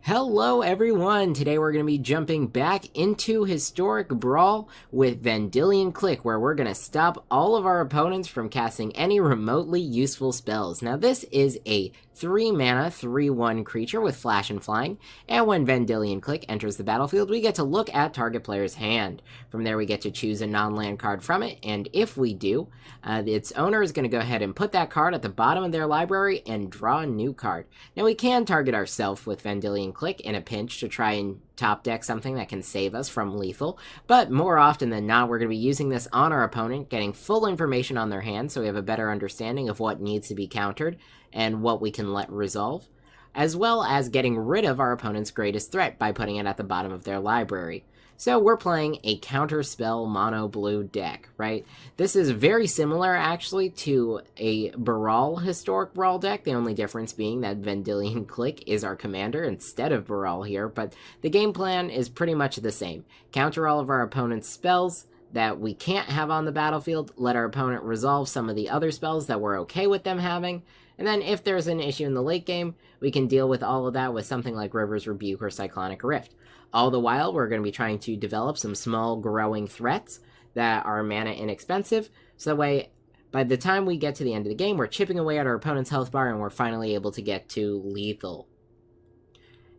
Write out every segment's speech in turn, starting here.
Hello everyone! Today we're going to be jumping back into Historic Brawl with Vendilion Clique, where we're going to stop all of our opponents from casting any remotely useful spells. Now this is a 3-mana, 3/1 creature with flash and flying, and when Vendilion Clique enters the battlefield, we get to look at target player's hand. From there we get to choose a non-land card from it, and if we do, its owner is going to go ahead and put that card at the bottom of their library and draw a new card. Now we can target ourselves with Vendilion Clique in a pinch to try and top deck something that can save us from lethal, but more often than not we're going to be using this on our opponent, getting full information on their hand so we have a better understanding of what needs to be countered and what we can let resolve, as well as getting rid of our opponent's greatest threat by putting it at the bottom of their library. So we're playing a counterspell mono blue deck, right? This is very similar actually to a Brawl Historic Brawl deck, the only difference being that Vendilion Clique is our commander instead of Brawl here, but the game plan is pretty much the same. Counter all of our opponent's spells that we can't have on the battlefield, let our opponent resolve some of the other spells that we're okay with them having, and then if there's an issue in the late game, we can deal with all of that with something like River's Rebuke or Cyclonic Rift. All the while, we're going to be trying to develop some small growing threats that are mana inexpensive, so that way, by the time we get to the end of the game, we're chipping away at our opponent's health bar and we're finally able to get to lethal.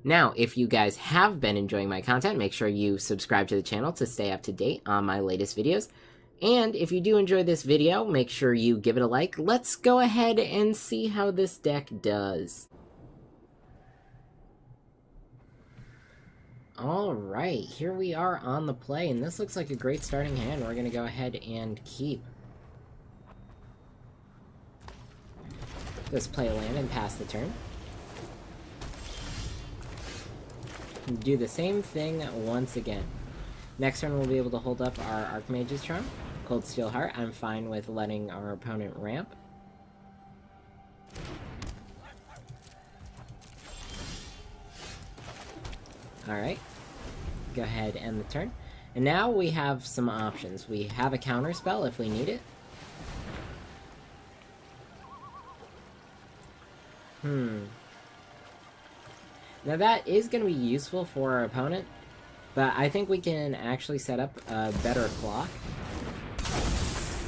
Now, if you guys have been enjoying my content, make sure you subscribe to the channel to stay up to date on my latest videos. And if you do enjoy this video, make sure you give it a like. Let's go ahead and see how this deck does. Alright, here we are on the play, and this looks like a great starting hand. We're going to go ahead and keep. Just play a land and pass the turn. Do the same thing once again. Next turn we'll be able to hold up our Archmage's Charm. Cold Steel Heart, I'm fine with letting our opponent ramp. Alright, go ahead and end the turn. And now we have some options. We have a counter spell if we need it. Now that is going to be useful for our opponent, but I think we can actually set up a better clock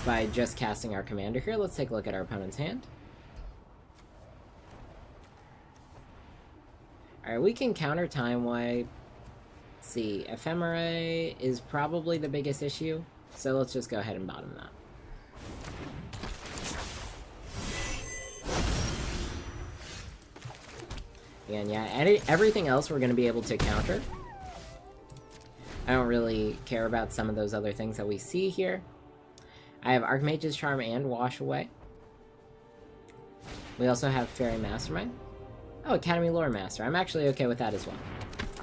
by just casting our commander here. Let's take a look at our opponent's hand. Alright, we can counter Time Wipe. Let's see, Ephemera is probably the biggest issue, so let's just go ahead and bottom that. And yeah, everything else we're going to be able to counter. I don't really care about some of those other things that we see here. I have Archmage's Charm and Wash Away. We also have Fairy Mastermind. Oh, Academy Lore Master. I'm actually okay with that as well.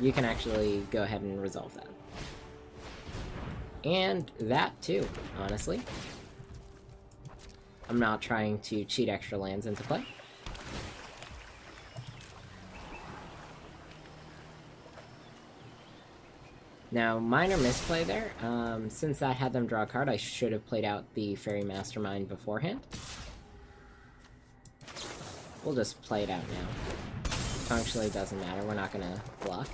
You can actually go ahead and resolve that. And that too, honestly. I'm not trying to cheat extra lands into play. Now, minor misplay there. Since that had them draw a card, I should have played out the Fairy Mastermind beforehand. We'll just play it out now. Functionally, doesn't matter. We're not going to block.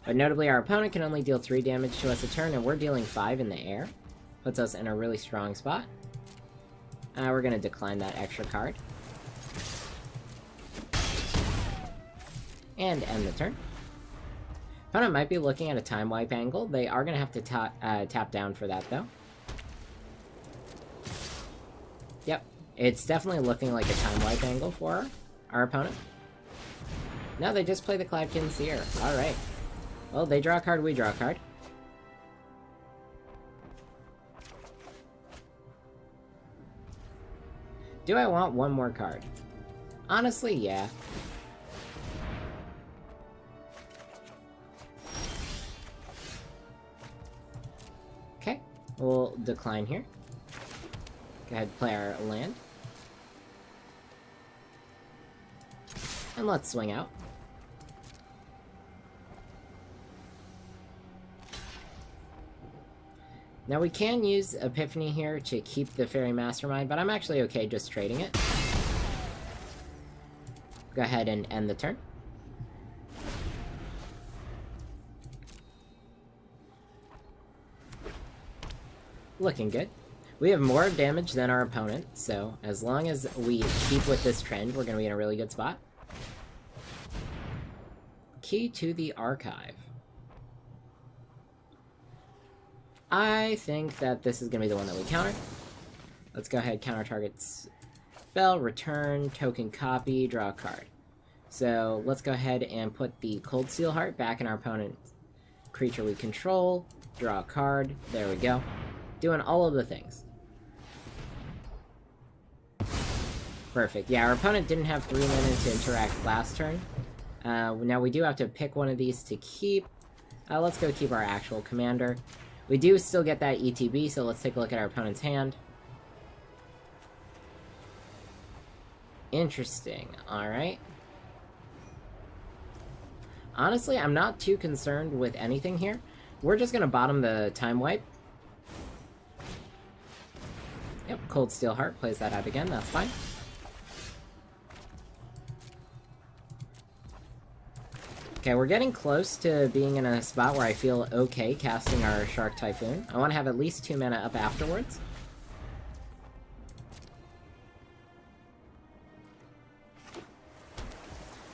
But notably, our opponent can only deal 3 damage to us a turn, and we're dealing 5 in the air. Puts us in a really strong spot. We're going to decline that extra card. And end the turn. Opponent might be looking at a Time Wipe angle. They are going to have to tap down for that, though. Yep, it's definitely looking like a Time Wipe angle for our opponent. No, they just play the Cloudkin Seer. Alright. Well, they draw a card, we draw a card. Do I want one more card? Honestly, yeah. Okay, we'll decline here. Go ahead and play our land. And let's swing out. Now we can use Epiphany here to keep the Fairy Mastermind, but I'm actually okay just trading it. Go ahead and end the turn. Looking good. We have more damage than our opponent, so as long as we keep with this trend, we're going to be in a really good spot. Key to the Archive. I think that this is going to be the one that we counter. Let's go ahead, counter target's spell, return, token copy, draw a card. So let's go ahead and put the Cold Steel Heart back in our opponent's creature we control, draw a card, there we go. Doing all of the things. Perfect. Yeah, our opponent didn't have 3 mana to interact last turn. Now we do have to pick one of these to keep. Let's go keep our actual commander. We do still get that ETB, so let's take a look at our opponent's hand. Interesting. Alright. Honestly, I'm not too concerned with anything here. We're just going to bottom the Time Wipe. Yep, Cold Steel Heart plays that out again, that's fine. Okay, we're getting close to being in a spot where I feel okay casting our Shark Typhoon. I want to have at least 2 mana up afterwards.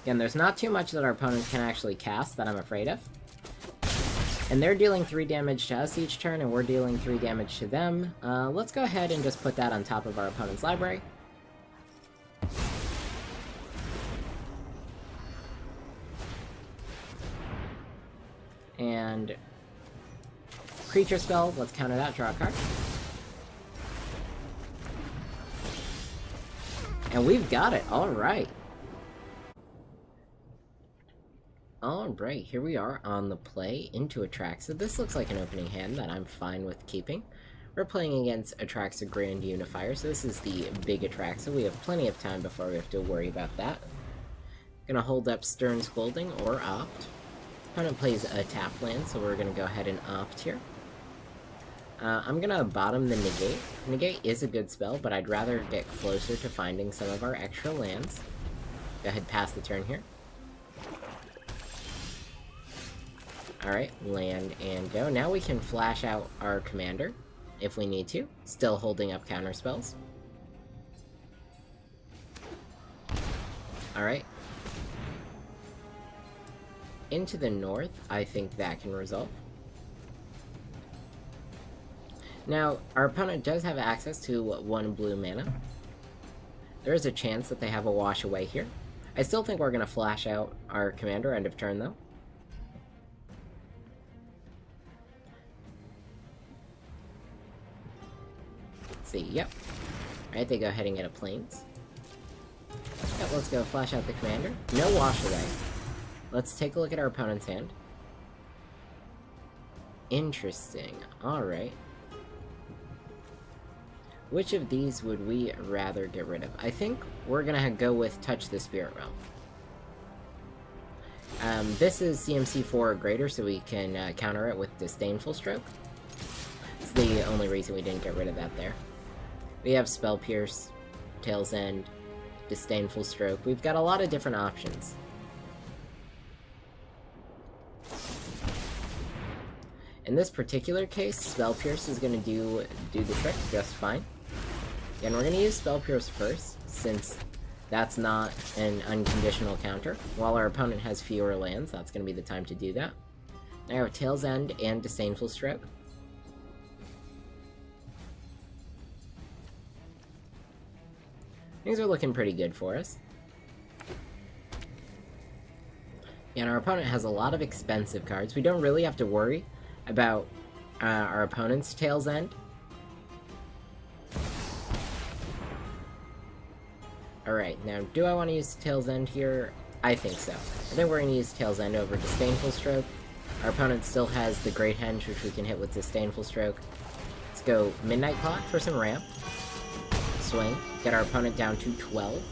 Again, there's not too much that our opponent can actually cast that I'm afraid of. And they're dealing 3 damage to us each turn, and we're dealing 3 damage to them. Let's go ahead and just put that on top of our opponent's library. And creature spell, let's counter that, draw a card. And we've got it, alright. Alright, here we are on the play into Atraxa. This looks like an opening hand that I'm fine with keeping. We're playing against Atraxa Grand Unifier, so this is the big Atraxa. We have plenty of time before we have to worry about that. Gonna hold up Stern Scolding or Opt. Opponent plays a tap land, so we're gonna go ahead and opt here. I'm gonna bottom the Negate. Negate is a good spell, but I'd rather get closer to finding some of our extra lands. Go ahead, pass the turn here. Alright, land and go. Now we can flash out our commander, if we need to. Still holding up counter spells. Alright. Into the north, I think that can resolve. Now, our opponent does have access to 1 blue mana. There is a chance that they have a wash away here. I still think we're going to flash out our commander end of turn, though. Let's see, yep. Alright, they go ahead and get a Plains. Yep, let's go flash out the commander. No wash away. Let's take a look at our opponent's hand. Interesting. Alright. Which of these would we rather get rid of? I think we're gonna go with Touch the Spirit Realm. This is CMC 4 or greater, so we can counter it with Disdainful Stroke. It's the only reason we didn't get rid of that there. We have Spell Pierce, Tail's End, Disdainful Stroke. We've got a lot of different options. In this particular case, Spell Pierce is going to do the trick just fine. And we're going to use Spell Pierce first, since that's not an unconditional counter. While our opponent has fewer lands, that's going to be the time to do that. Now we have Tail's End and Disdainful Stroke. Things are looking pretty good for us. And our opponent has a lot of expensive cards. We don't really have to worry about our opponent's Tail's End. Alright, now do I want to use Tail's End here? I think so. I think we're going to use Tail's End over Disdainful Stroke. Our opponent still has the Great Henge, which we can hit with Disdainful Stroke. Let's go Midnight Clock for some ramp. Swing. Get our opponent down to 12.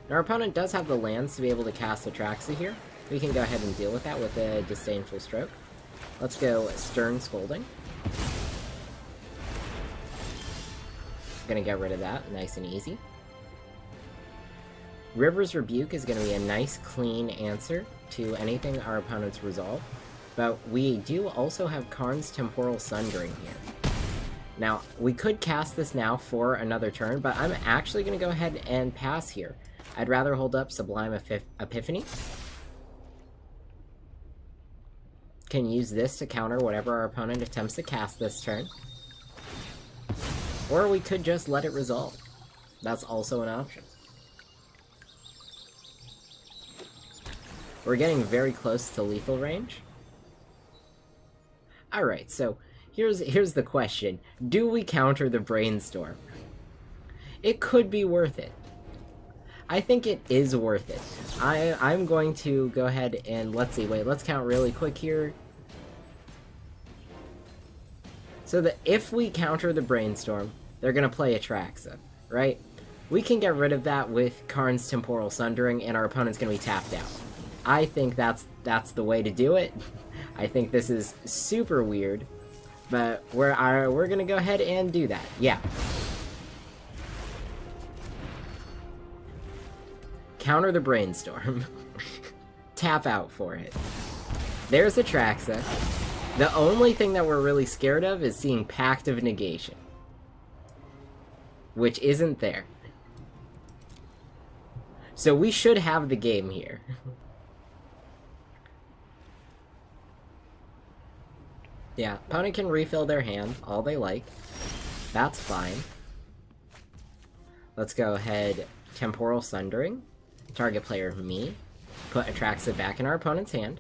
Our opponent does have the lands to be able to cast Atraxa here. We can go ahead and deal with that with a Disdainful Stroke. Let's go Stern Scolding. Gonna get rid of that, nice and easy. River's Rebuke is gonna be a nice, clean answer to anything our opponents resolve. But we do also have Karn's Temporal Sundering here. Now, we could cast this now for another turn, but I'm actually going to go ahead and pass here. I'd rather hold up Sublime Epiphany. Can use this to counter whatever our opponent attempts to cast this turn. Or we could just let it resolve. That's also an option. We're getting very close to lethal range. Alright, so here's the question. Do we counter the Brainstorm? It could be worth it. I think it is worth it. I'm going to go ahead and, let's see, wait, let's count really quick here. So that if we counter the Brainstorm, they're going to play Atraxa, right? We can get rid of that with Karn's Temporal Sundering, and our opponent's going to be tapped out. I think that's the way to do it. I think this is super weird, but we're going to go ahead and do that. Yeah. Counter the Brainstorm. Tap out for it. There's Atraxa. The only thing that we're really scared of is seeing Pact of Negation, which isn't there. So we should have the game here. Yeah, opponent can refill their hand all they like. That's fine. Let's go ahead, Temporal Sundering. Target player, me. Put Atraxa back in our opponent's hand.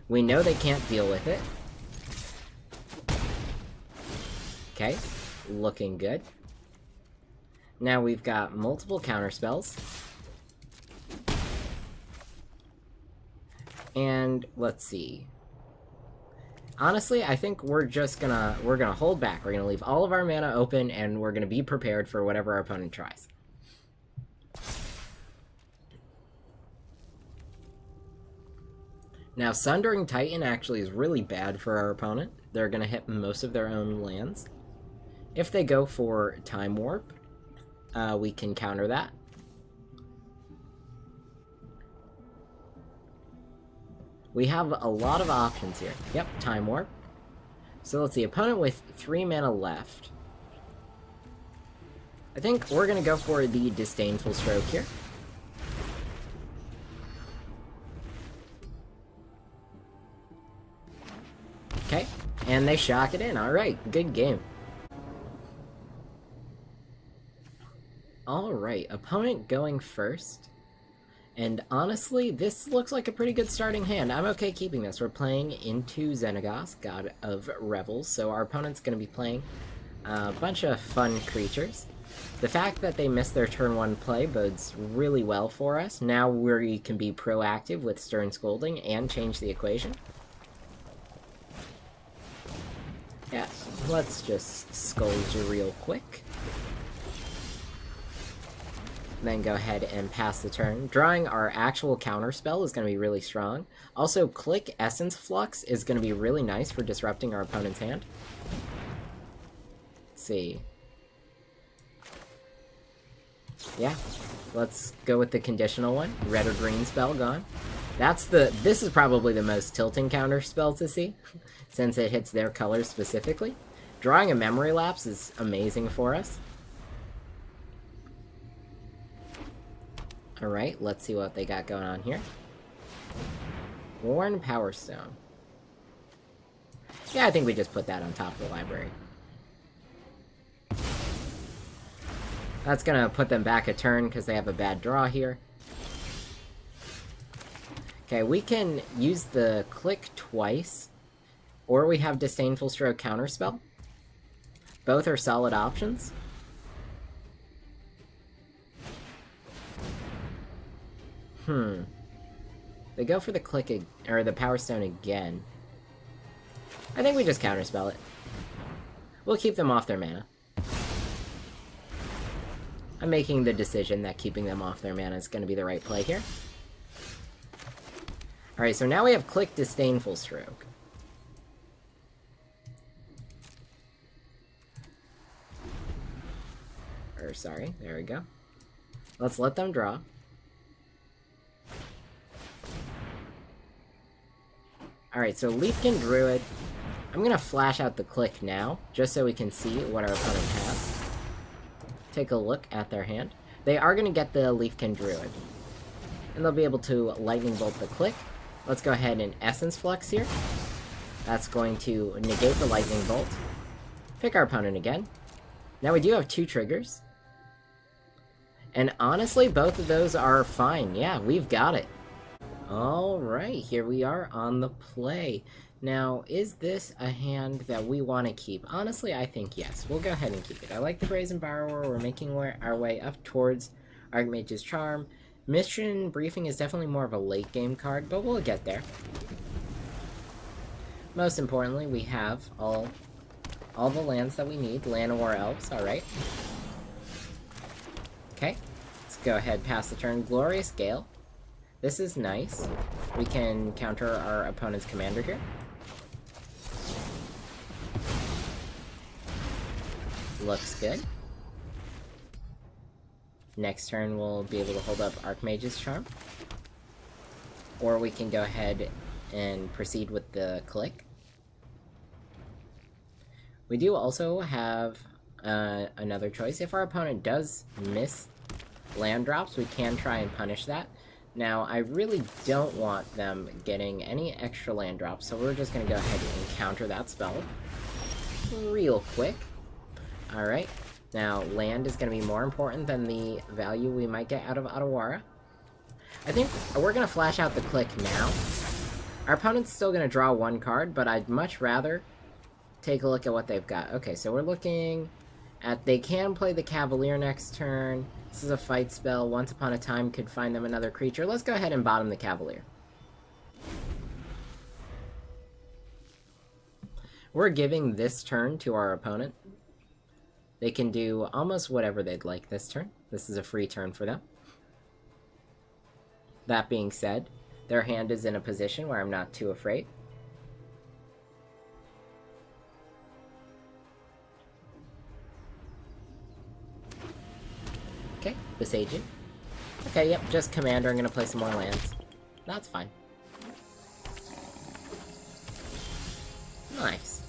We know they can't deal with it. Okay, looking good. Now we've got multiple counterspells. And let's see. Honestly, I think we're gonna hold back. We're gonna leave all of our mana open, and we're gonna be prepared for whatever our opponent tries. Now, Sundering Titan actually is really bad for our opponent. They're gonna hit most of their own lands. If they go for Time Warp, we can counter that. We have a lot of options here. Yep, Time Warp. So let's see, opponent with 3 mana left. I think we're gonna go for the Disdainful Stroke here. Okay, and they shock it in. Alright, good game. Alright, opponent going first. And honestly, this looks like a pretty good starting hand. I'm okay keeping this. We're playing into Xenagos, God of Revels, so our opponent's going to be playing a bunch of fun creatures. The fact that they missed their turn 1 play bodes really well for us. Now we can be proactive with Stern Scolding and change the equation. Yeah, let's just scold you real quick. Then go ahead and pass the turn. Drawing our actual counter spell is going to be really strong. Also, Clique Essence Flux is going to be really nice for disrupting our opponent's hand. Let's see. Yeah, let's go with the conditional one. Red or green spell gone. This is probably the most tilting counter spell to see, since it hits their colors specifically. Drawing a Memory Lapse is amazing for us. Alright, let's see what they got going on here. Worn Power Stone. Yeah, I think we just put that on top of the library. That's gonna put them back a turn because they have a bad draw here. Okay, we can use the Clique twice, or we have Disdainful Stroke Counterspell. Both are solid options. They go for the Clique or the Power Stone again. I think we just counterspell it. We'll keep them off their mana. I'm making the decision that keeping them off their mana is going to be the right play here. Alright, so now we have Clique Disdainful Stroke. Or, sorry, there we go. Let's let them draw. Alright, so Leafkin Druid. I'm gonna flash out the Clique now, just so we can see what our opponent has. Take a look at their hand. They are gonna get the Leafkin Druid. And they'll be able to Lightning Bolt the Clique. Let's go ahead and Essence Flux here. That's going to negate the Lightning Bolt. Pick our opponent again. Now we do have 2 triggers. And honestly, both of those are fine. Yeah, we've got it. Alright, here we are on the play. Now, is this a hand that we want to keep? Honestly, I think yes. We'll go ahead and keep it. I like the Brazen Borrower. We're making our way up towards Archmage's Charm. Mission Briefing is definitely more of a late game card, but we'll get there. Most importantly, we have all the lands that we need. Llanowar Elves, alright. Okay, let's go ahead pass the turn. Glorious Gale. This is nice. We can counter our opponent's commander here. Looks good. Next turn we'll be able to hold up Archmage's Charm. Or we can go ahead and proceed with the Clique. We do also have another choice. If our opponent does miss land drops, we can try and punish that. Now, I really don't want them getting any extra land drops, so we're just going to go ahead and counter that spell real quick. Alright, now land is going to be more important than the value we might get out of Otawara. I think we're going to flash out the Clique now. Our opponent's still going to draw 1 card, but I'd much rather take a look at what they've got. Okay, so we're looking at... They can play the Cavalier next turn. This is a fight spell. Once upon a time could find them another creature. Let's go ahead and bottom the Cavalier. We're giving this turn to our opponent. They can do almost whatever they'd like this turn. This is a free turn for them. That being said, their hand is in a position where I'm not too afraid. Okay, Besaging. Okay, yep, just Commander. I'm gonna play some more lands. That's fine. Nice.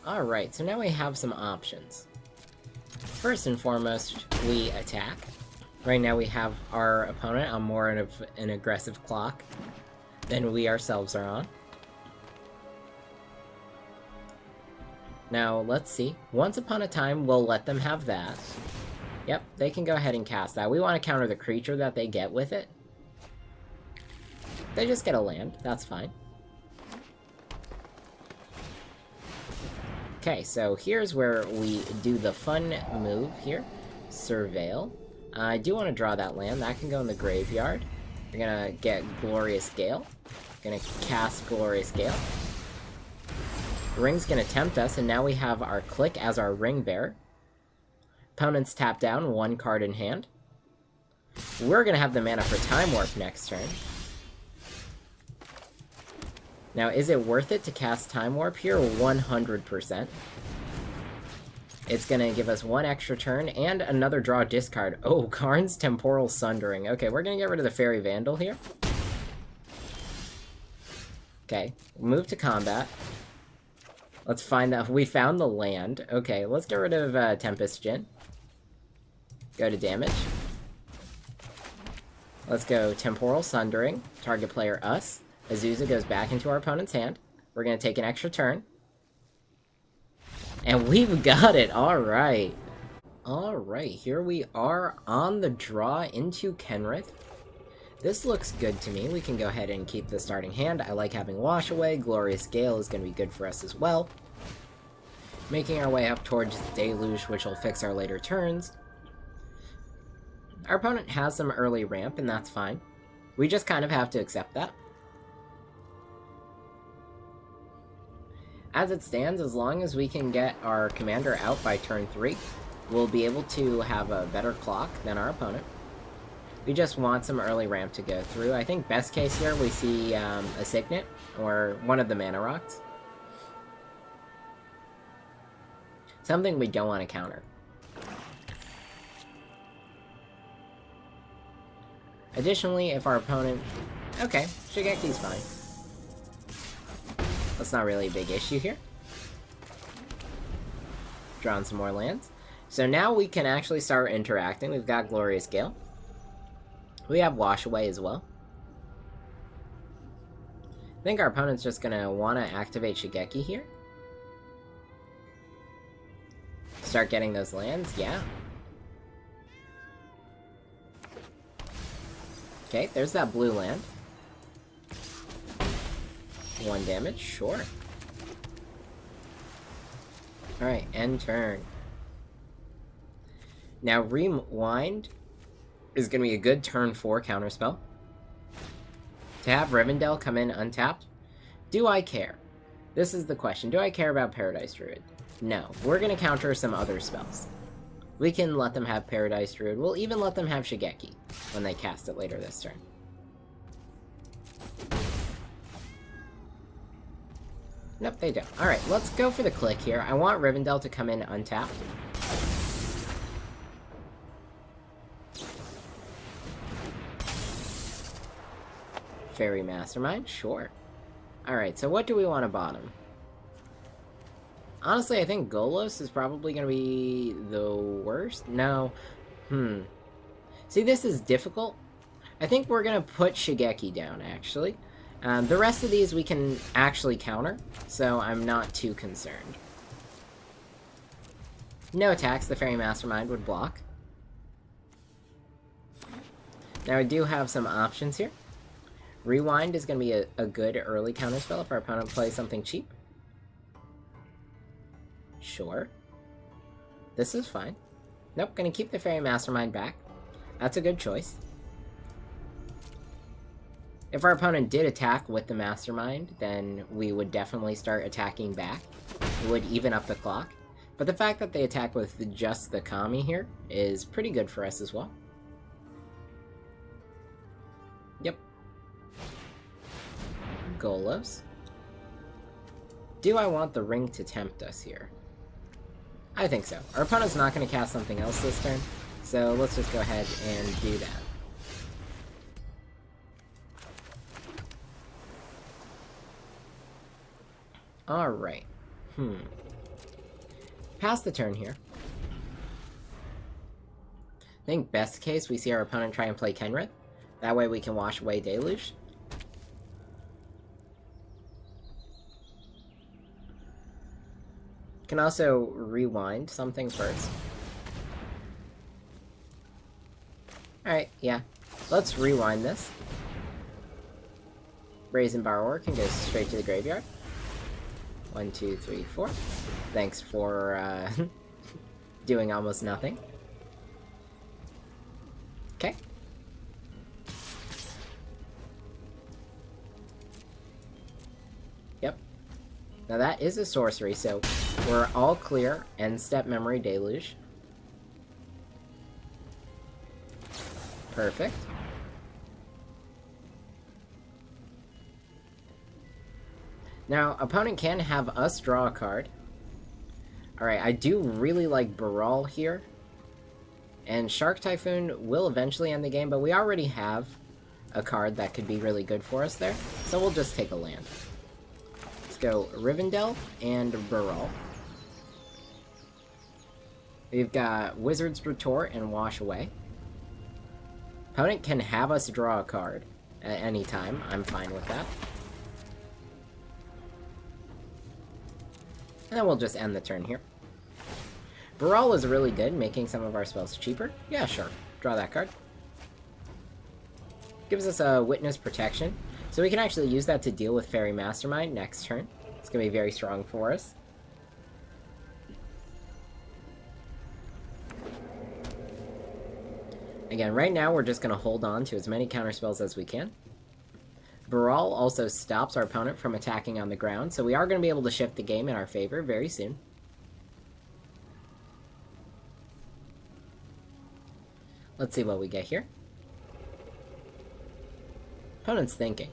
Alright, so now we have some options. First and foremost, we attack. Right now we have our opponent on more of an aggressive clock than we ourselves are on. Now, let's see. Once upon a time, we'll let them have that. Yep, they can go ahead and cast that. We want to counter the creature that they get with it. They just get a land. That's fine. Okay, so here's where we do the fun move here. Surveil. I do want to draw that land. That can go in the graveyard. We're gonna get Glorious Gale. Gonna cast Glorious Gale. Ring's gonna tempt us, and now we have our Clique as our ring bearer. Opponent's tap down, 1 card in hand. We're gonna have the mana for Time Warp next turn. Now, is it worth it to cast Time Warp here? 100%. It's gonna give us 1 extra turn and another draw discard. Oh, Karn's Temporal Sundering. Okay, we're gonna get rid of the Fairy Vandal here. Okay, move to combat. Let's find out. We found the land. Okay, let's get rid of Tempest Djinn. Go to damage. Let's go Temporal Sundering. Target player us. Azusa goes back into our opponent's hand. We're going to take an extra turn. And we've got it! Alright. Alright, here we are on the draw into Kenrith. This looks good to me. We can go ahead and keep the starting hand. I like having Wash Away. Glorious Gale is going to be good for us as well. Making our way up towards Deluge, which will fix our later turns. Our opponent has some early ramp, and that's fine. We just kind of have to accept that. As it stands, as long as we can get our commander out by turn 3, we'll be able to have a better clock than our opponent. We just want some early ramp to go through. I think best case here we see a Signet, or one of the Mana Rocks. Something we don't want to counter. Additionally, if our opponent Okay, Shigeki's fine. That's not really a big issue here. Drawing some more lands. So now we can actually start interacting. We've got Glorious Gale. We have Wash Away as well. I think our opponent's just gonna want to activate Shigeki here. Start getting those lands, yeah. Okay, there's that blue land. 1 damage, sure. Alright, end turn. Now, Rewind is going to be a good turn 4 counterspell. To have Rivendell come in untapped, do I care? This is the question. Do I care about Paradise Druid? No. We're going to counter some other spells. We can let them have Paradise Druid. We'll even let them have Shigeki when they cast it later this turn. Nope, they don't. Alright, let's go for the Clique here. I want Rivendell to come in untapped. Fairy Mastermind, sure. Alright, so what do we want to bottom? Honestly, I think Golos is probably going to be the worst. No. See, this is difficult. I think we're going to put Shigeki down, actually. The rest of these we can actually counter, so I'm not too concerned. No attacks, the Fairy Mastermind would block. Now I do have some options here. Rewind is going to be a good early counterspell if our opponent plays something cheap. Sure. This is fine. Nope, gonna keep the Fairy Mastermind back. That's a good choice. If our opponent did attack with the Mastermind, then we would definitely start attacking back. It would even up the clock. But the fact that they attack with just the Kami here is pretty good for us as well. Yep. Golos. Do I want the ring to tempt us here? I think so. Our opponent's not going to cast something else this turn, so let's just go ahead and do that. Alright. Pass the turn here. I think best case we see our opponent try and play Kenrith. That way we can wash away Deluge. Can also rewind something first. Alright, yeah. Let's rewind this. Brazen Borrower can go straight to the graveyard. 1, 2, 3, 4. Thanks for doing almost nothing. Okay. Yep. Now that is a sorcery, so we're all clear. End step Memory Deluge. Perfect. Now, opponent can have us draw a card. Alright, I do really like Brawl here. And Shark Typhoon will eventually end the game, but we already have a card that could be really good for us there. So we'll just take a land. Let's go Rivendell and Brawl. We've got Wizard's Retort and Wash Away. Opponent can have us draw a card at any time. I'm fine with that. And then we'll just end the turn here. Brawl is really good, making some of our spells cheaper. Yeah, sure. Draw that card. Gives us a Witness Protection. So we can actually use that to deal with Fairy Mastermind next turn. It's going to be very strong for us. Again, right now we're just going to hold on to as many counterspells as we can. Brawl also stops our opponent from attacking on the ground, so we are going to be able to shift the game in our favor very soon. Let's see what we get here. Opponent's thinking.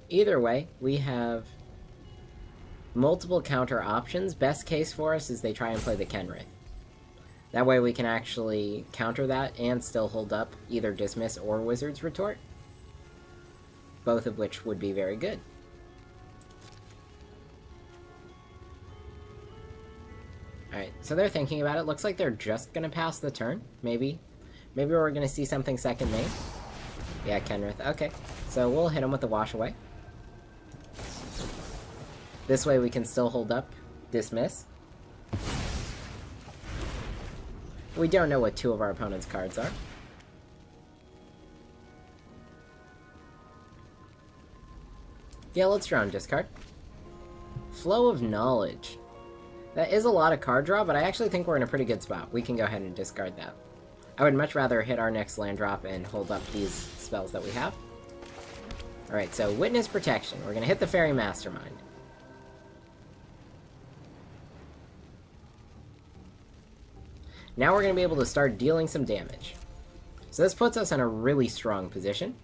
Either way, we have multiple counter options. Best case for us is they try and play the Kenrith. That way we can actually counter that and still hold up either Dismiss or Wizard's Retort. Both of which would be very good. Alright, so they're thinking about it. Looks like they're just gonna pass the turn. Maybe we're gonna see something second main. Yeah, Kenrith. Okay, so we'll hit him with the Wash Away. This way we can still hold up Dismiss. We don't know what two of our opponent's cards are. Yeah, let's draw and discard. Flow of Knowledge. That is a lot of card draw, but I actually think we're in a pretty good spot. We can go ahead and discard that. I would much rather hit our next land drop and hold up these spells that we have. Alright, so Witness Protection. We're gonna hit the Fairy Mastermind. Now we're gonna be able to start dealing some damage. So this puts us in a really strong position.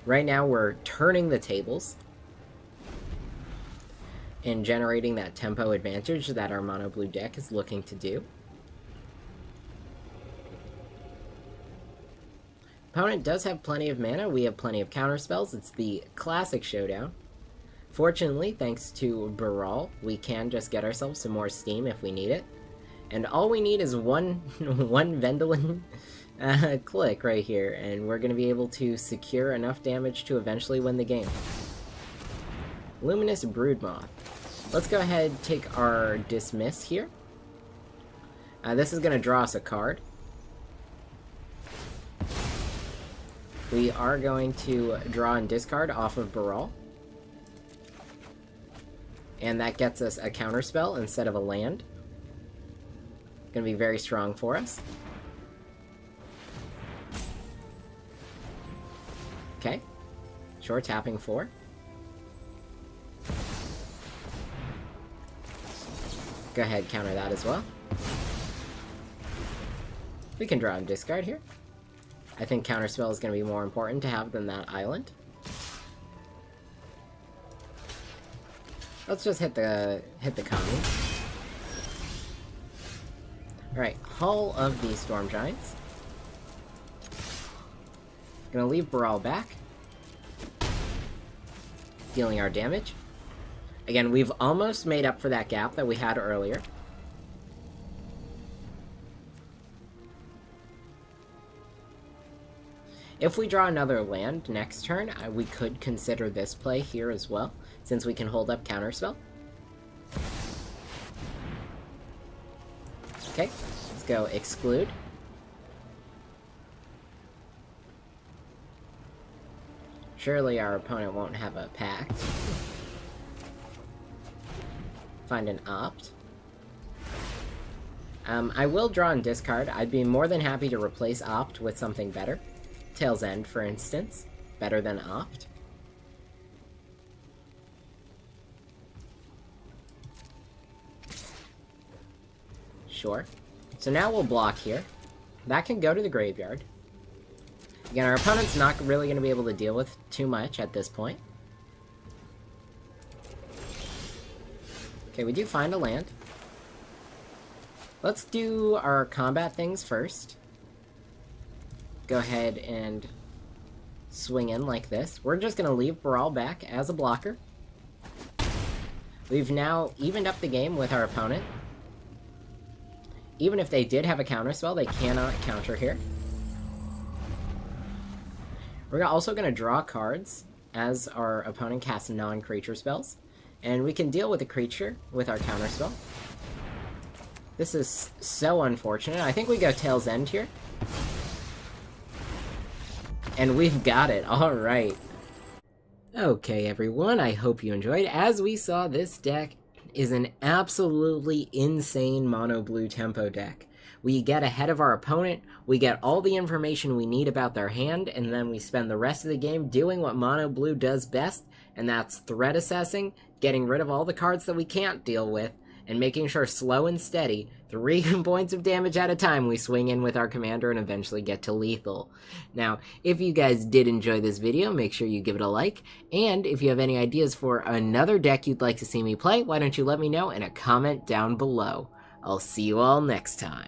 Right now we're turning the tables and generating that tempo advantage that our mono blue deck is looking to do. Opponent does have plenty of mana, we have plenty of counter spells. It's the classic showdown. Fortunately, thanks to Brawl, we can just get ourselves some more steam if we need it. And all we need is one Vendilion Clique right here, and we're going to be able to secure enough damage to eventually win the game. Luminous Broodmoth. Let's go ahead and take our Dismiss here. This is going to draw us a card. We are going to draw and discard off of Brawl. And that gets us a counterspell instead of a land. Gonna be very strong for us. Okay. Sure, tapping 4. Go ahead, counter that as well. We can draw and discard here. I think counterspell is gonna be more important to have than that island. Let's just hit the common. Alright, Hull of the Storm Giants. Gonna leave Brawl back. Dealing our damage. Again, we've almost made up for that gap that we had earlier. If we draw another land next turn, we could consider this play here as well, since we can hold up Counterspell. Okay, let's go Exclude. Surely our opponent won't have a Pact. Find an Opt. I will draw and discard. I'd be more than happy to replace Opt with something better. Tail's End, for instance. Better than Opt. Sure. So now we'll block here. That can go to the graveyard. Again, our opponent's not really going to be able to deal with too much at this point. Okay, we do find a land. Let's do our combat things first. Go ahead and swing in like this. We're just going to leave Brawl back as a blocker. We've now evened up the game with our opponent. Even if they did have a counterspell, they cannot counter here. We're also going to draw cards as our opponent casts non-creature spells. And we can deal with the creature with our counterspell. This is so unfortunate. I think we go Tail's End here. And we've got it. Alright. Okay, everyone. I hope you enjoyed. As we saw, this deck is an absolutely insane mono blue tempo deck. We get ahead of our opponent, we get all the information we need about their hand, and then we spend the rest of the game doing what mono blue does best, and that's threat assessing, getting rid of all the cards that we can't deal with, and making sure slow and steady, 3 points of damage at a time, we swing in with our commander and eventually get to lethal. Now, if you guys did enjoy this video, make sure you give it a like, and if you have any ideas for another deck you'd like to see me play, why don't you let me know in a comment down below. I'll see you all next time.